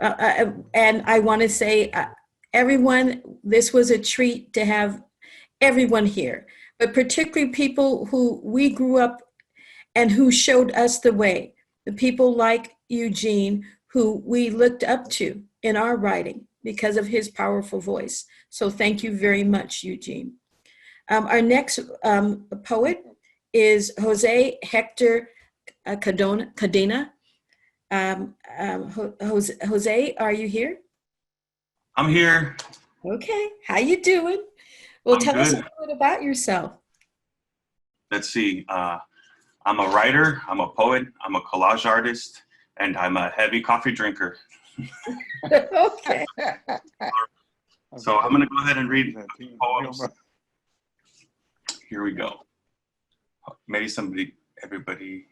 And I want to say, everyone, this was a treat to have everyone here, but particularly people who we grew up and who showed us the way. The people like Eugene, who we looked up to in our writing because of his powerful voice. So thank you very much, Eugene. Our next poet is Jose Hector Cadena. Jose, are you here? I'm here. Okay, how you doing? Well, I'm tell us a good. little bit about yourself. Let's see. I'm a writer, I'm a poet, I'm a collage artist, and I'm a heavy coffee drinker. Okay. So I'm going to go ahead and read poems. Here we go. Maybe everybody.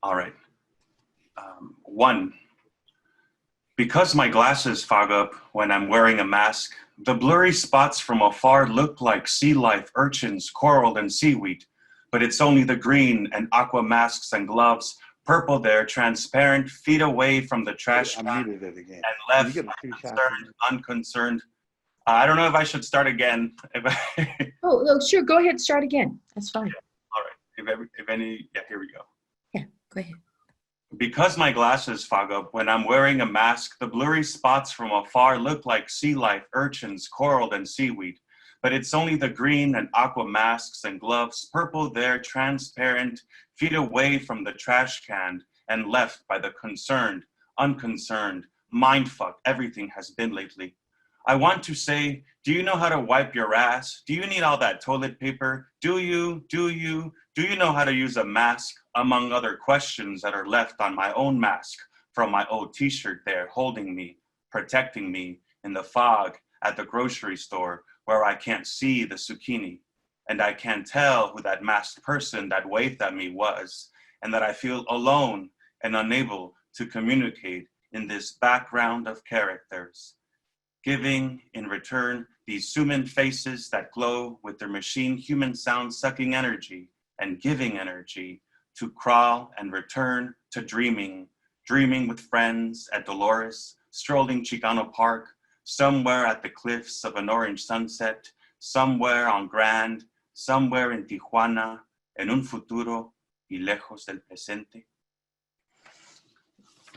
All right. 1. Because my glasses fog up when I'm wearing a mask, the blurry spots from afar look like sea life, urchins, coral, and seaweed. But it's only the green and aqua masks and gloves, purple there, transparent, feet away from the trash can, and left unconcerned. I don't know if I should start again. Oh, sure. Go ahead. Start again. That's fine. All right. Yeah, here we go. Yeah, go ahead. Because my glasses fog up when I'm wearing a mask, the blurry spots from afar look like sea life, urchins, coral, and seaweed. But it's only the green and aqua masks and gloves, purple there, transparent, feet away from the trash can, and left by the concerned, unconcerned, mindfuck everything has been lately. I want to say, do you know how to wipe your ass? Do you need all that toilet paper? Do you know how to use a mask? Among other questions that are left on my own mask from my old t-shirt there, holding me, protecting me in the fog at the grocery store where I can't see the zucchini, and I can't tell who that masked person that waved at me was, and that I feel alone and unable to communicate in this background of characters, giving in return these human faces that glow with their machine human sound sucking energy and giving energy to crawl and return to dreaming with friends at Dolores, strolling Chicano Park, somewhere at the cliffs of an orange sunset, somewhere on Grand, somewhere in Tijuana, en un futuro y lejos del presente.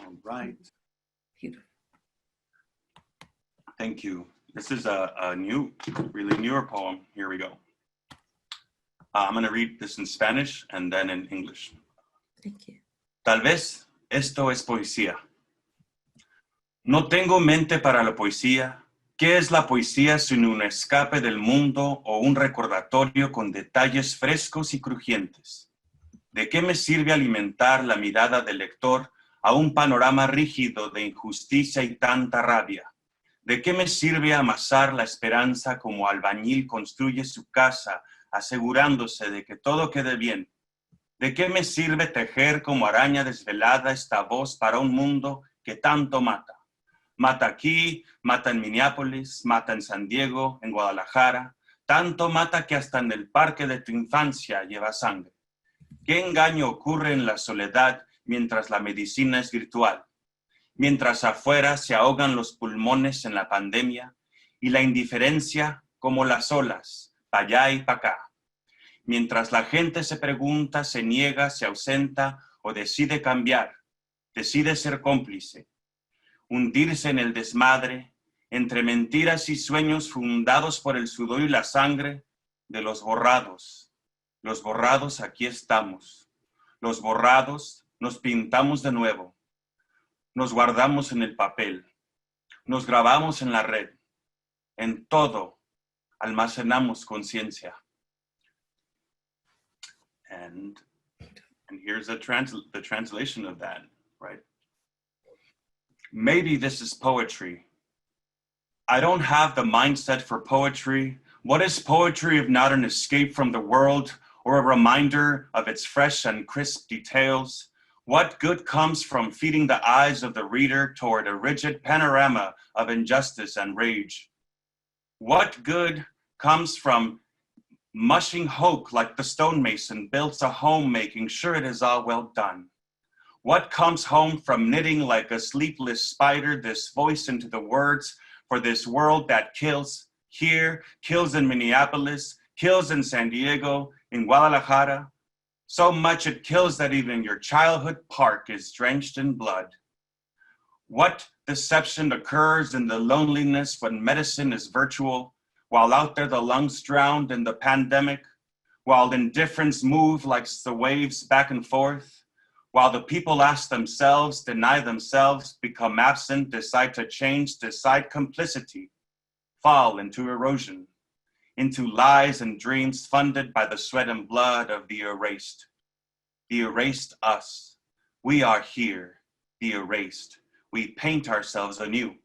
All right. Thank you. This is a really newer poem. Here we go. I'm going to read this in Spanish and then in English. Thank you. Tal vez esto es poesía. No tengo mente para la poesía. ¿Qué es la poesía sin un escape del mundo o un recordatorio con detalles frescos y crujientes? ¿De qué me sirve alimentar la mirada del lector a un panorama rígido de injusticia y tanta rabia? ¿De qué me sirve amasar la esperanza como albañil construye su casa asegurándose de que todo quede bien? ¿De qué me sirve tejer como araña desvelada esta voz para un mundo que tanto mata? Mata aquí, mata en Minneapolis, mata en San Diego, en Guadalajara. Tanto mata que hasta en el parque de tu infancia lleva sangre. ¿Qué engaño ocurre en la soledad mientras la medicina es virtual? Mientras afuera se ahogan los pulmones en la pandemia y la indiferencia como las olas, pa' allá y pa' acá. Mientras la gente se pregunta, se niega, se ausenta o decide cambiar, decide ser cómplice, hundirse en el desmadre, entre mentiras y sueños fundados por el sudor y la sangre de los borrados. Los borrados aquí estamos. Los borrados nos pintamos de nuevo. Nos guardamos en el papel. Nos grabamos en la red. En todo almacenamos conciencia. And here's the translation of that, right? Maybe this is poetry. I don't have the mindset for poetry. What is poetry if not an escape from the world or a reminder of its fresh and crisp details? What good comes from feeding the eyes of the reader toward a rigid panorama of injustice and rage? What good comes from mushing hope like the stonemason builds a home making sure it is all well done? What comes home from knitting like a sleepless spider this voice into the words for this world that kills here, kills in Minneapolis, kills in San Diego, in Guadalajara, so much it kills that even your childhood park is drenched in blood. What deception occurs in the loneliness when medicine is virtual, while out there the lungs drowned in the pandemic, while indifference moves like the waves back and forth, while the people ask themselves, deny themselves, become absent, decide to change, decide complicity, fall into erosion, into lies and dreams funded by the sweat and blood of the erased us. We are here, the erased. We paint ourselves anew,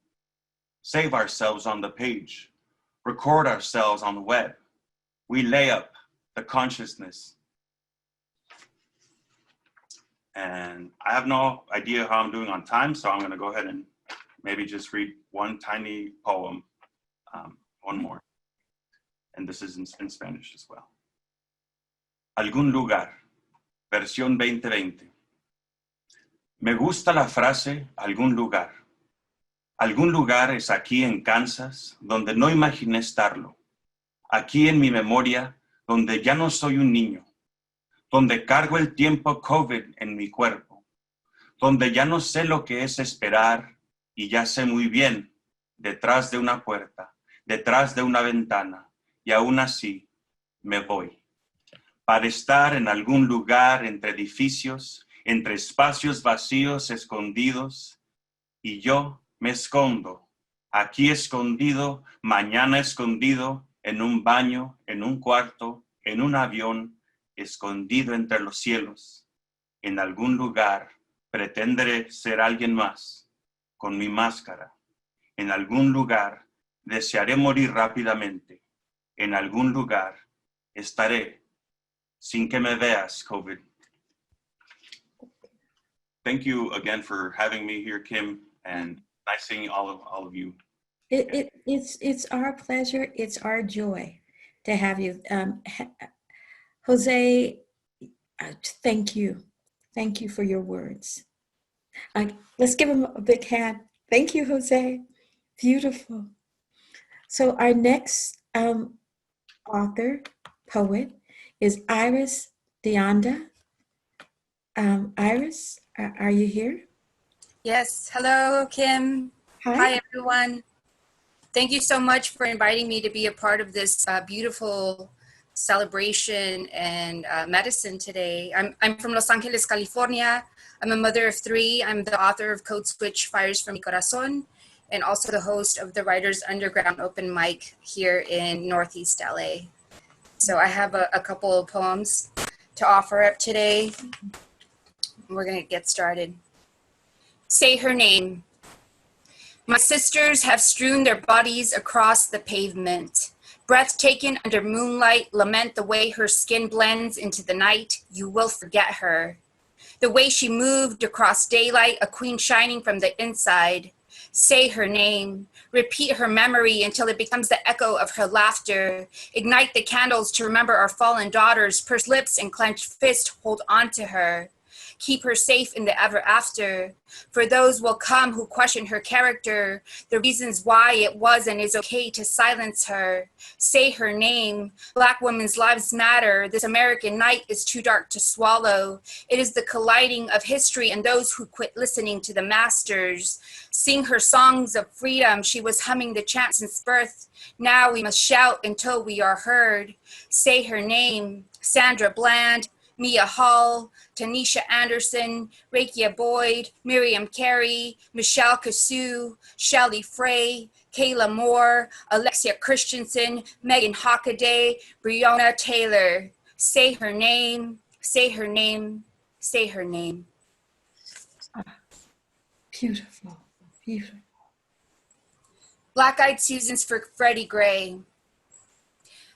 save ourselves on the page, record ourselves on the web. We lay up the consciousness. And I have no idea how I'm doing on time, so I'm gonna go ahead and maybe just read one tiny poem, one more. And this is in Spanish as well. Algún lugar, versión 2020. Me gusta la frase algún lugar. Algún lugar es aquí en Kansas, donde no imaginé estarlo. Aquí en mi memoria, donde ya no soy un niño. Donde cargo el tiempo COVID en mi cuerpo. Donde ya no sé lo que es esperar y ya sé muy bien, detrás de una puerta, detrás de una ventana, y aún así me voy. Para estar en algún lugar entre edificios, entre espacios vacíos escondidos, y yo me escondo, aquí escondido, mañana escondido, en un baño, en un cuarto, en un avión, escondido entre los cielos. En algún lugar pretenderé ser alguien más, con mi máscara. En algún lugar desearé morir rápidamente. En algún lugar estaré sin que me veas, COVID. Thank you again for having me here, Kim, and nice seeing all of you. It's our pleasure. It's our joy to have you. Jose, thank you. Thank you for your words. Let's give him a big hand. Thank you, Jose. Beautiful. So our next author, poet, is Iris Deonda. Iris, are you here? Yes. Hello, Kim. Hi. Hi, everyone. Thank you so much for inviting me to be a part of this beautiful celebration and medicine today. I'm from Los Angeles, California. I'm a mother of 3. I'm the author of Code Switch Fires from Mi Corazon, and also the host of the Writers Underground open mic here in Northeast LA. So I have a couple of poems to offer up today. We're gonna get started. Say her name. My sisters have strewn their bodies across the pavement. Breathtaking under moonlight, lament the way her skin blends into the night. You will forget her. The way she moved across daylight, a queen shining from the inside. Say her name. Repeat her memory until it becomes the echo of her laughter. Ignite the candles to remember our fallen daughters. Pursed lips and clenched fist hold on to her. Keep her safe in the ever after. For those will come who question her character, the reasons why it was and is okay to silence her. Say her name. Black women's lives matter. This American night is too dark to swallow. It is the colliding of history and those who quit listening to the masters. Sing her songs of freedom. She was humming the chant since birth. Now we must shout until we are heard. Say her name. Sandra Bland, Mia Hall, Tanisha Anderson, Rakia Boyd, Miriam Carey, Michelle Kasu, Shelley Frey, Kayla Moore, Alexia Christensen, Megan Hockaday, Breonna Taylor. Say her name, say her name, say her name. Beautiful, beautiful. Black-Eyed Susans for Freddie Gray.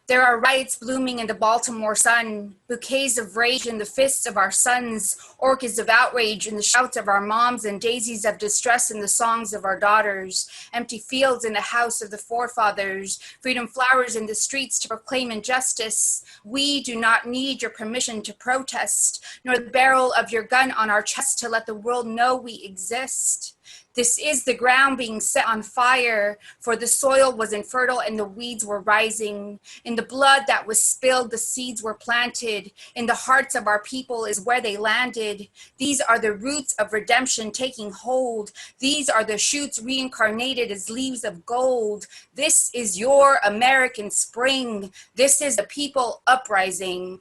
There are riots blooming in the Baltimore sun, bouquets of rage in the fists of our sons, orchids of outrage in the shouts of our moms, and daisies of distress in the songs of our daughters, empty fields in the house of the forefathers, freedom flowers in the streets to proclaim injustice. We do not need your permission to protest, nor the barrel of your gun on our chest to let the world know we exist. This is the ground being set on fire, for the soil was infertile and the weeds were rising. In the blood that was spilled, the seeds were planted. In the hearts of our people is where they landed. These are the roots of redemption taking hold. These are the shoots reincarnated as leaves of gold. This is your American spring. This is the people uprising.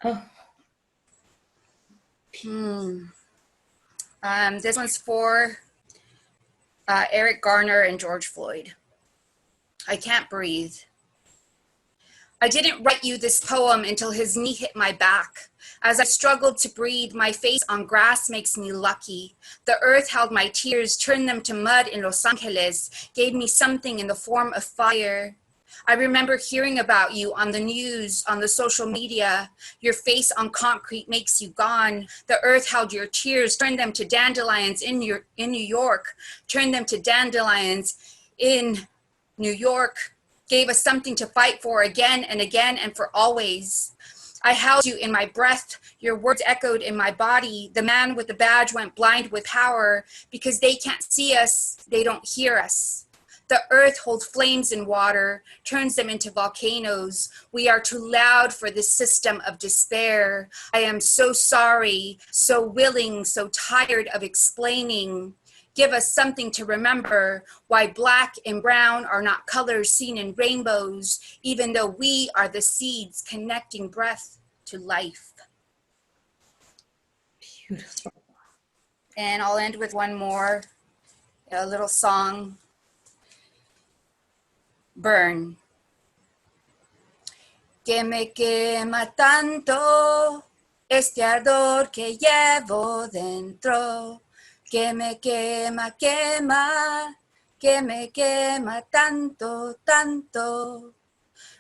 Oh, This one's for Eric Garner and George Floyd. I can't breathe. I didn't write you this poem until his knee hit my back. As I struggled to breathe, my face on grass makes me lucky. The earth held my tears, turned them to mud in Los Angeles, gave me something in the form of fire. I remember hearing about you on the news, on the social media. Your face on concrete makes you gone. The earth held your tears, turned them to dandelions in New York, turned them to dandelions in New York, gave us something to fight for again and again and for always. I held you in my breath. Your words echoed in my body. The man with the badge went blind with power because they can't see us, they don't hear us. The earth holds flames in water, turns them into volcanoes. We are too loud for this system of despair. I am so sorry, so willing, so tired of explaining. Give us something to remember why black and brown are not colors seen in rainbows, even though we are the seeds connecting breath to life. beautiful. And I'll end with one more, a little song. Burn. Que me quema tanto este ardor que llevo dentro, que me quema, quema, que me quema tanto, tanto.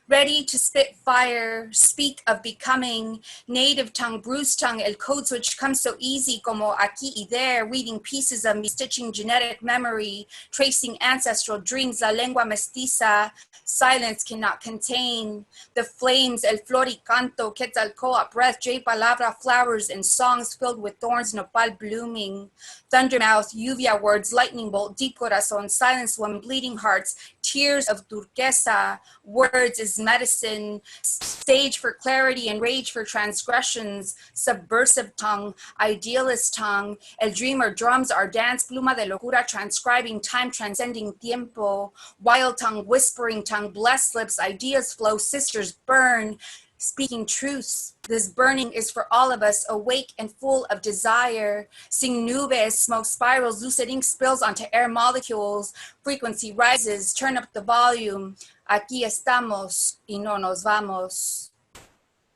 Ready to spit fire, speak of becoming, native tongue, bruised tongue, el code switch comes so easy como aquí y there, weaving pieces of me, stitching genetic memory, tracing ancestral dreams, la lengua mestiza, silence cannot contain, the flames, el flor y canto, quetzalcoatl, breath, J palabra, flowers and songs filled with thorns, nopal blooming, thundermouth, lluvia words, lightning bolt, deep corazon, silence when bleeding hearts, tears of turquesa, words is medicine, stage for clarity and rage for transgressions, subversive tongue, idealist tongue, el dreamer drums our dance, pluma de locura, transcribing time, transcending tiempo, wild tongue, whispering tongue, blessed lips, ideas flow, sisters burn, speaking truths. This burning is for all of us, awake and full of desire. Sing nubes, smoke spirals, lucid ink spills onto air molecules. Frequency rises, turn up the volume. Aquí estamos y no nos vamos.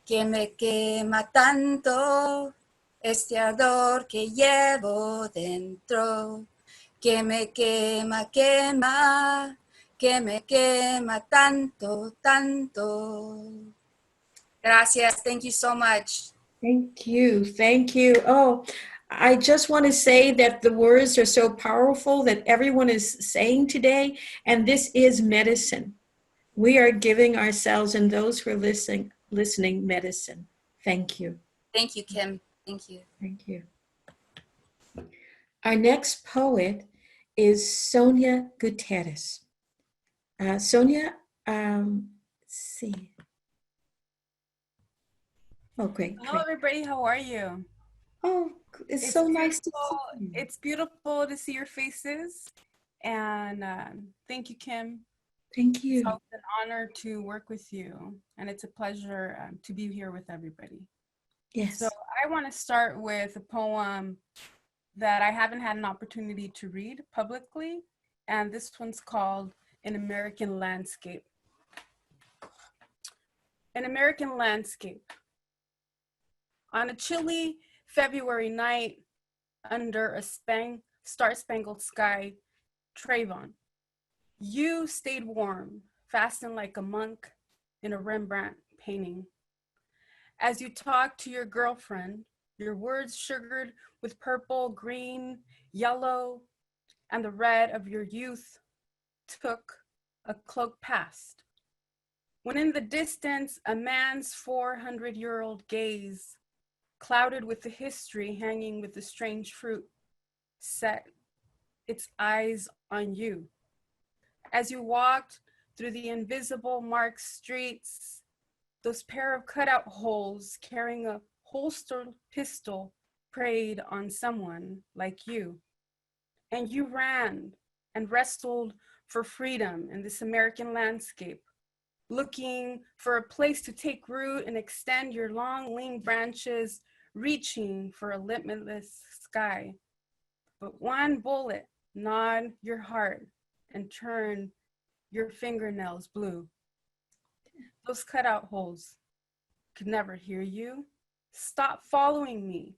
Que me quema tanto este ardor que llevo dentro. Que me quema, quema, que me quema tanto, tanto. Gracias. Thank you so much. Thank you. Thank you. Oh, I just want to say that the words are so powerful that everyone is saying today, and this is medicine. We are giving ourselves and those who are listening medicine. Thank you. Thank you, Kim. Thank you. Thank you. Our next poet is Sonia Gutiérrez. Sonia, let's see. Oh, great. Hello, everybody. How are you? Oh, it's so nice to see you. It's beautiful to see your faces. And thank you, Kim. Thank you. It's an honor to work with you. And it's a pleasure to be here with everybody. Yes. So I want to start with a poem that I haven't had an opportunity to read publicly. And this one's called An American Landscape. An American Landscape. On a chilly February night, under a star-spangled sky, Trayvon, you stayed warm, fastened like a monk in a Rembrandt painting. As you talk to your girlfriend, your words sugared with purple, green, yellow, and the red of your youth took a cloak past. When in the distance, a man's 400-year-old gaze, clouded with the history hanging with the strange fruit, set its eyes on you. As you walked through the invisible marked streets, those pair of cutout holes carrying a holstered pistol preyed on someone like you. And you ran and wrestled for freedom in this American landscape, looking for a place to take root and extend your long, lean branches, reaching for a limitless sky. But one bullet gnawed your heart and turned your fingernails blue. Those cutout holes could never hear you. Stop following me,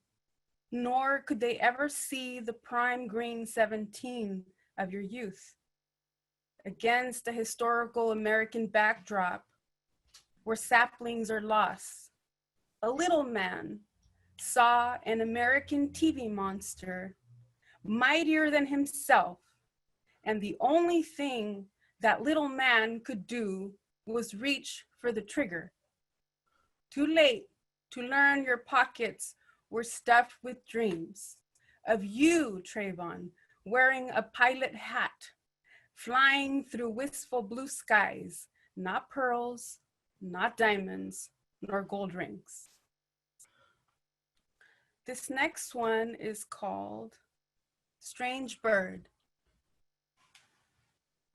nor could they ever see the prime green 17 of your youth. Against a historical American backdrop where saplings are lost, a little man saw an American TV monster mightier than himself, and the only thing that little man could do was reach for the trigger. Too late to learn your pockets were stuffed with dreams of you, Trayvon, wearing a pilot hat, flying through wistful blue skies, not pearls, not diamonds, nor gold rings. This next one is called Strange Bird.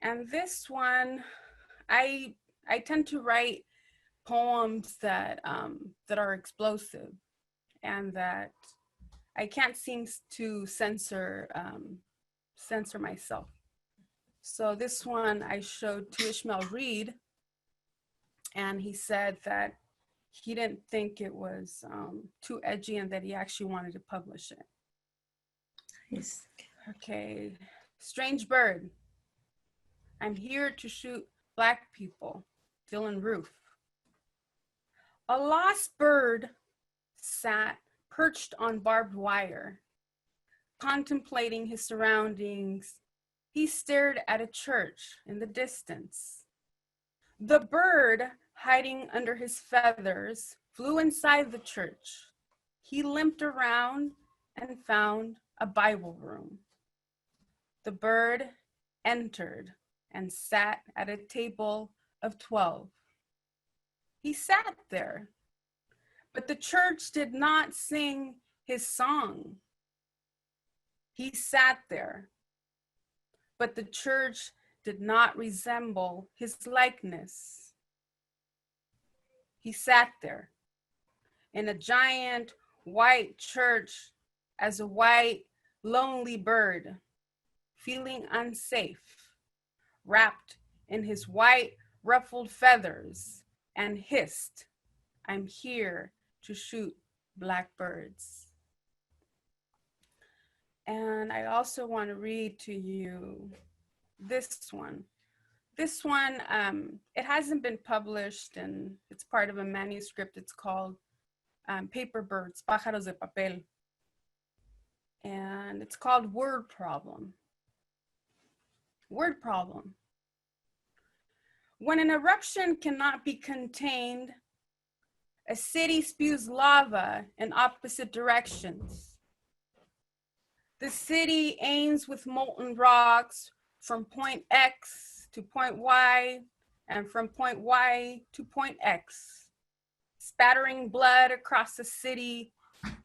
And this one, I tend to write poems that are explosive and that I can't seem to censor myself. So this one I showed to Ishmael Reed, and he said that he didn't think it was too edgy and that he actually wanted to publish it. Yes. Okay, Strange Bird. I'm here to shoot Black people, Dylan Roof. A lost bird sat perched on barbed wire, contemplating his surroundings. He stared at a church in the distance. The bird, hiding under his feathers, flew inside the church. He limped around and found a Bible room. The bird entered and sat at a table of 12. He sat there, but the church did not sing his song. He sat there, but the church did not resemble his likeness. He sat there in a giant white church as a white, lonely bird, feeling unsafe, wrapped in his white, ruffled feathers, and hissed, "I'm here to shoot Black birds." And I also want to read to you this one. This one, it hasn't been published, and it's part of a manuscript. It's called Paper Birds, Pájaros de Papel. And it's called Word Problem. Word problem. When an eruption cannot be contained, a city spews lava in opposite directions. The city aims with molten rocks from point X to point Y and from point Y to point X, spattering blood across the city,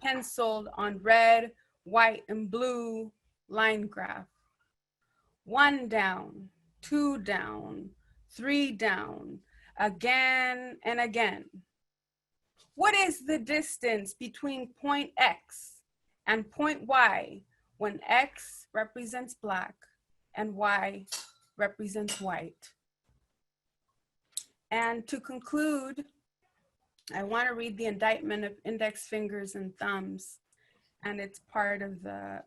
penciled on red, white, and blue line graph. 1 down, 2 down, 3 down, again and again. What is the distance between point X and point Y when X represents Black and Y represents white? And to conclude, I want to read the indictment of Index Fingers and Thumbs, and it's part of the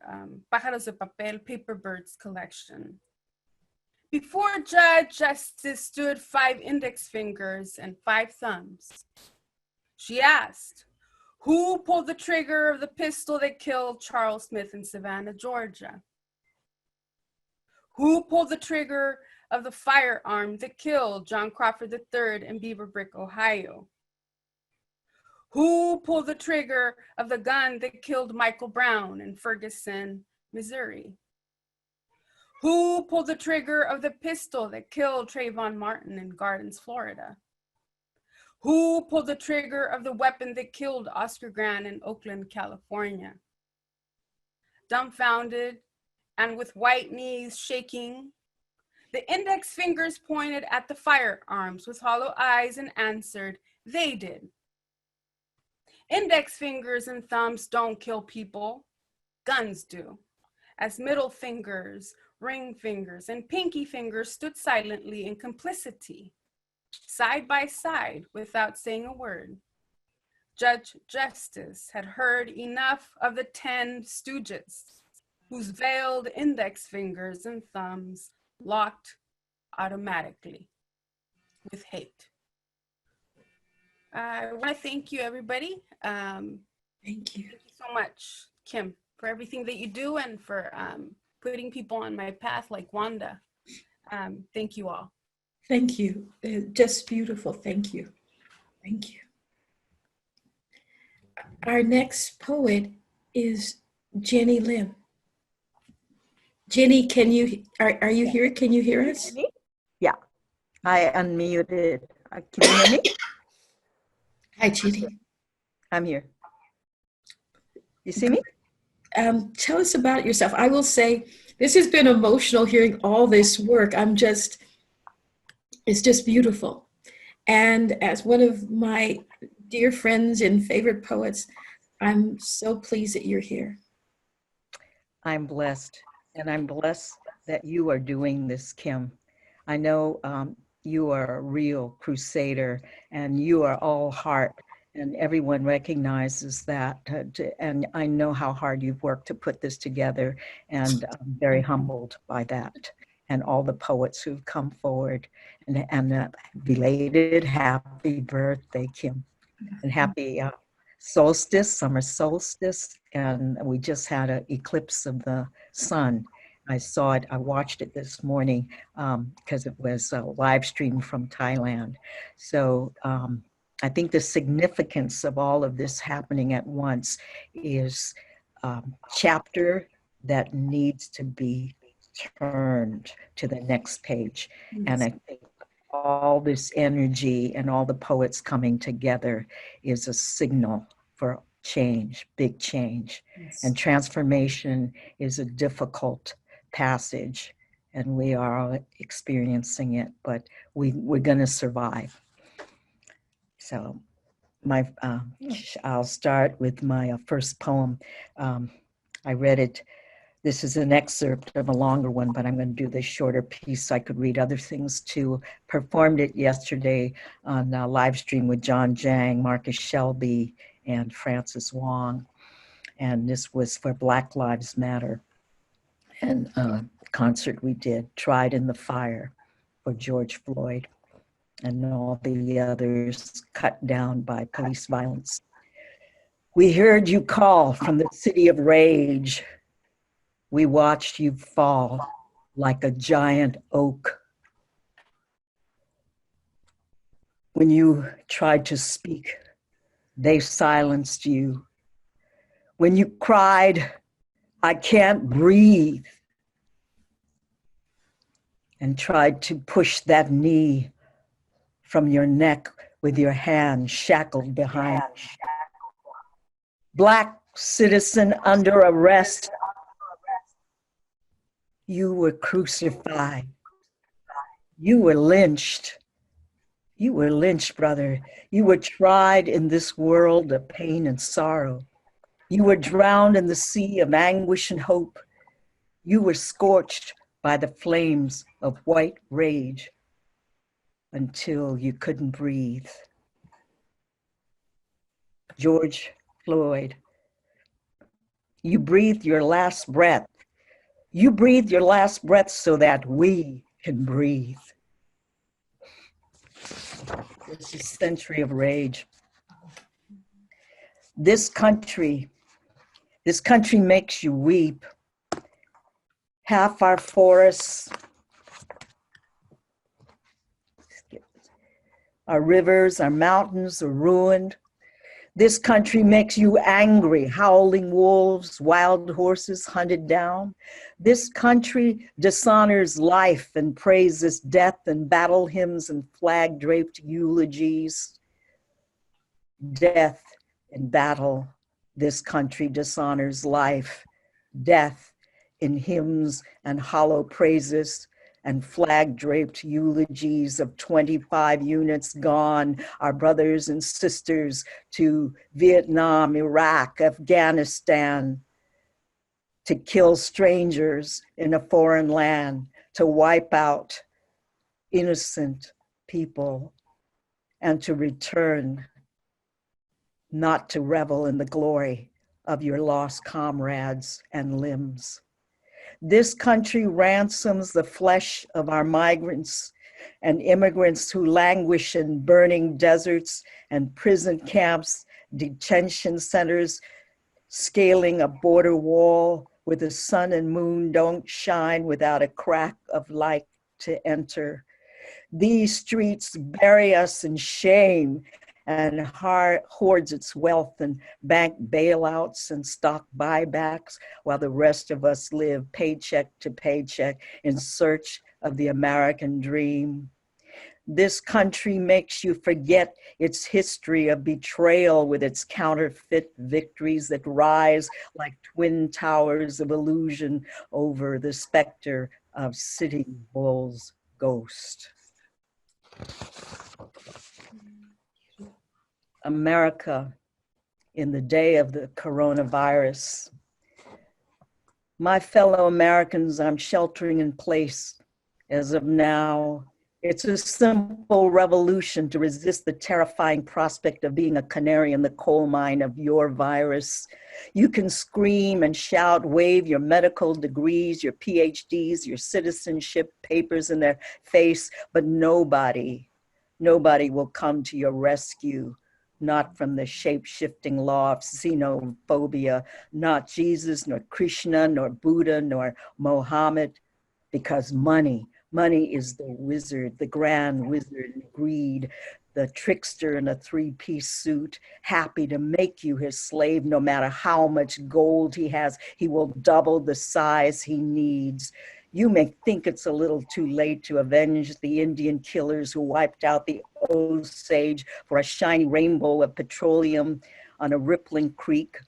Pájaros de Papel Paper Birds collection. Before Judge Justice stood 5 index fingers and 5 thumbs. She asked, who pulled the trigger of the pistol that killed Charles Smith in Savannah, Georgia? Who pulled the trigger of the firearm that killed John Crawford III in Beaver Brook, Ohio? Who pulled the trigger of the gun that killed Michael Brown in Ferguson, Missouri? Who pulled the trigger of the pistol that killed Trayvon Martin in Gardens, Florida? Who pulled the trigger of the weapon that killed Oscar Grant in Oakland, California? Dumbfounded and with white knees shaking, the index fingers pointed at the firearms with hollow eyes and answered, they did. Index fingers and thumbs don't kill people, guns do. As middle fingers, ring fingers, and pinky fingers stood silently in complicity, side by side without saying a word. Judge Justice had heard enough of the 10 stooges whose veiled index fingers and thumbs locked automatically with hate. I want to thank you, everybody. Thank you. Thank you so much, Kim, for everything that you do and for putting people on my path like Wanda. Thank you all. Thank you. Just beautiful. Thank you. Thank you. Our next poet is Genny Lim. Genny, are you here? Can you hear us? Yeah, I unmuted. Can you hear me? Hi, Genny. I'm here. You see me? Tell us about yourself. I will say, this has been emotional hearing all this work. It's just beautiful. And as one of my dear friends and favorite poets, I'm so pleased that you're here. I'm blessed, and I'm blessed that you are doing this, Kim. I know you are a real crusader, and you are all heart, and everyone recognizes that. And I know how hard you've worked to put this together, and I'm very humbled by that. And all the poets who've come forward, and belated happy birthday, Kim, and happy solstice, summer solstice, and we just had an eclipse of the sun. I saw it, I watched it this morning because it was a live stream from Thailand. So I think the significance of all of this happening at once is chapter that needs to be turned to the next page. Yes. And I think all this energy and all the poets coming together is a signal for change, big change. Yes. And transformation is a difficult passage, and we are all experiencing it, but we're going to survive. So I'll start with my first poem. I read it. This is an excerpt of a longer one, but I'm going to do this shorter piece. I could read other things too. Performed it yesterday on a live stream with John Jang, Marcus Shelby, and Francis Wong. And this was for Black Lives Matter. And concert we did, Tried in the Fire, for George Floyd and all the others cut down by police violence. We heard you call from the city of rage. We watched you fall like a giant oak. When you tried to speak, they silenced you. When you cried, I can't breathe, and tried to push that knee from your neck with your hand shackled behind. Black citizen under arrest. You were crucified. You were lynched. You were lynched, brother. You were tried in this world of pain and sorrow. You were drowned in the sea of anguish and hope. You were scorched by the flames of white rage until you couldn't breathe. George Floyd, you breathed your last breath. You breathed your last breath so that we can breathe. It's a century of rage. This country makes you weep. Half our forests, our rivers, our mountains are ruined. This country makes you angry, howling wolves, wild horses hunted down. This country dishonors life and praises death and battle hymns and flag-draped eulogies. Death in battle, this country dishonors life, death in hymns and hollow praises and flag-draped eulogies of 25 units gone, our brothers and sisters to Vietnam, Iraq, Afghanistan, to kill strangers in a foreign land, to wipe out innocent people, and to return, not to revel in the glory of your lost comrades and limbs. This country ransoms the flesh of our migrants and immigrants who languish in burning deserts and prison camps, detention centers, scaling a border wall where the sun and moon don't shine without a crack of light to enter. These streets bury us in shame and hoards its wealth and bank bailouts and stock buybacks, while the rest of us live paycheck to paycheck in search of the American dream. This country makes you forget its history of betrayal with its counterfeit victories that rise like twin towers of illusion over the specter of Sitting Bull's ghost. America in the day of the coronavirus. My fellow Americans, I'm sheltering in place as of now. It's a simple revolution to resist the terrifying prospect of being a canary in the coal mine of your virus. You can scream and shout, wave your medical degrees, your PhDs, your citizenship papers in their face, but nobody will come to your rescue. Not from the shape-shifting law of xenophobia, not Jesus, nor Krishna, nor Buddha, nor Mohammed, because money is the wizard, the grand wizard in greed, the trickster in a three-piece suit, happy to make you his slave no matter how much gold he has. He will double the size he needs. You may think it's a little too late to avenge the Indian killers who wiped out the Osage for a shiny rainbow of petroleum on a rippling creek.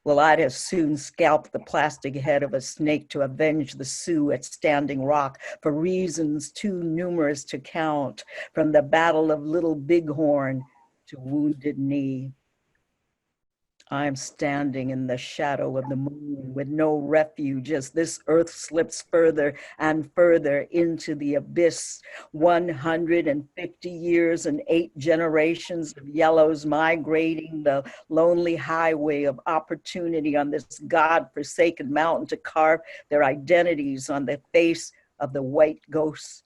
Well, I'd as soon scalp the plastic head of a snake to avenge the Sioux at Standing Rock for reasons too numerous to count, from the Battle of Little Bighorn to Wounded Knee. I'm standing in the shadow of the moon with no refuge as this earth slips further and further into the abyss. 150 years and 8 generations of yellows migrating the lonely highway of opportunity on this God-forsaken mountain to carve their identities on the face of the white ghosts,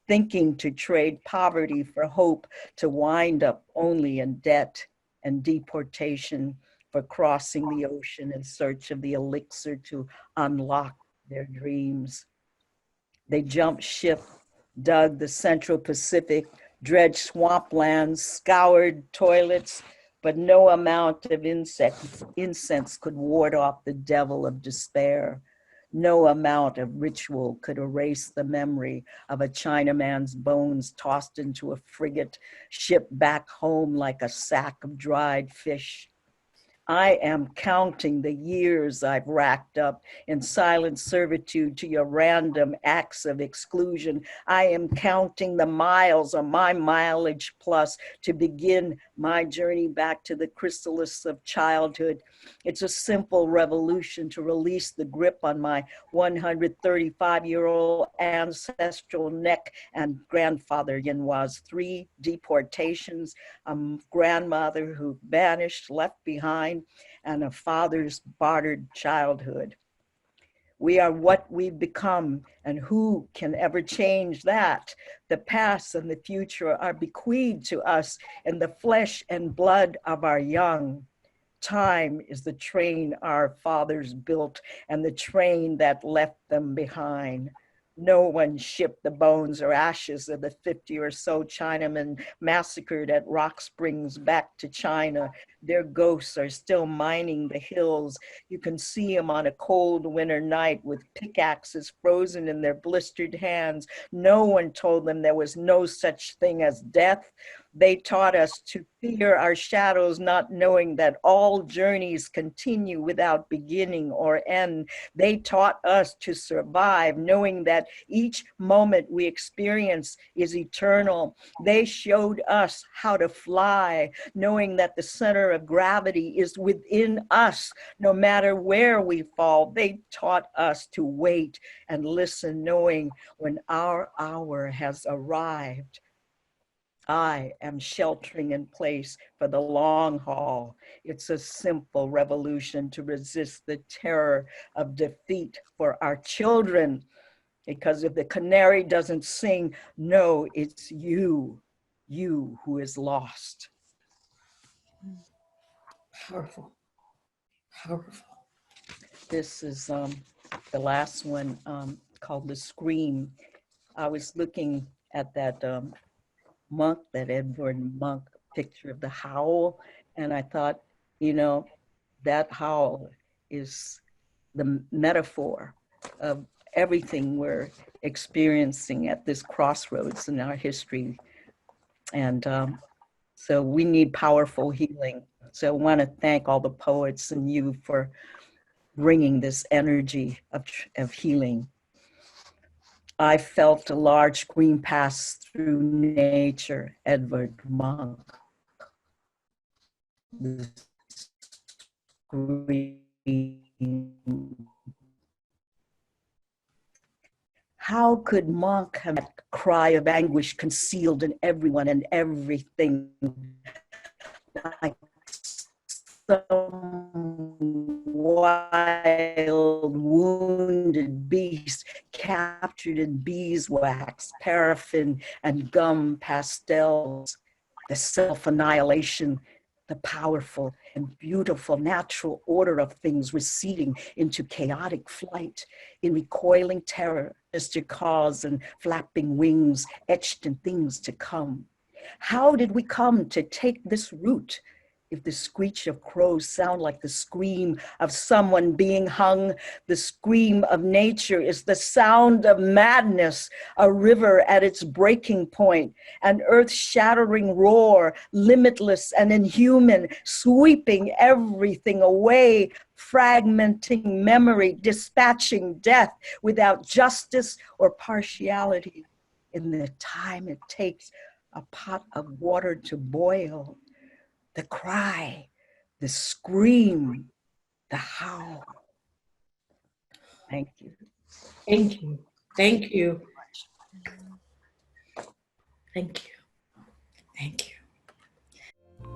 thinking to trade poverty for hope, to wind up only in debt and deportation, for crossing the ocean in search of the elixir to unlock their dreams. They jumped ship, dug the Central Pacific, dredged swamplands, scoured toilets, but no amount of incense could ward off the devil of despair. No amount of ritual could erase the memory of a Chinaman's bones tossed into a frigate, shipped back home like a sack of dried fish. I am counting the years I've racked up in silent servitude to your random acts of exclusion. I am counting the miles on my mileage plus to begin my journey back to the chrysalis of childhood. It's a simple revolution to release the grip on my 135-year-old ancestral neck and grandfather Yenwa's 3 deportations, a grandmother who vanished, left behind, and a father's bartered childhood. We are what we've become, and who can ever change that? The past and the future are bequeathed to us in the flesh and blood of our young. Time is the train our fathers built and the train that left them behind. No one shipped the bones or ashes of the 50 or so Chinamen massacred at Rock Springs back to China. Their ghosts are still mining the hills. You can see them on a cold winter night with pickaxes frozen in their blistered hands. No one told them there was no such thing as death. They taught us to fear our shadows, not knowing that all journeys continue without beginning or end. They taught us to survive, knowing that each moment we experience is eternal. They showed us how to fly, knowing that the center of gravity is within us, no matter where we fall. They taught us to wait and listen, knowing when our hour has arrived. I am sheltering in place for the long haul. It's a simple revolution to resist the terror of defeat for our children. Because if the canary doesn't sing, no, it's you who is lost. Powerful, powerful. This is the last one called The Scream. I was looking at that monk, that Edward Monk picture of the howl, and I thought, you know, that howl is the metaphor of everything we're experiencing at this crossroads in our history. And so we need powerful healing. So I want to thank all the poets and you for bringing this energy of healing. I felt a large scream pass through nature, Edward Monk. The scream. How could Monk have that cry of anguish concealed in everyone and everything, like some wild, wounded beast captured in beeswax, paraffin, and gum pastels? The self-annihilation, the powerful and beautiful natural order of things receding into chaotic flight in recoiling terror, Mr. Cause and flapping wings etched in things to come. How did we come to take this route? If the screech of crows sound like the scream of someone being hung, the scream of nature is the sound of madness, a river at its breaking point, an earth-shattering roar, limitless and inhuman, sweeping everything away, fragmenting memory, dispatching death without justice or partiality. In the time it takes a pot of water to boil, the cry, the scream, the howl. Thank you. Thank you. Thank you. Thank you. Thank you.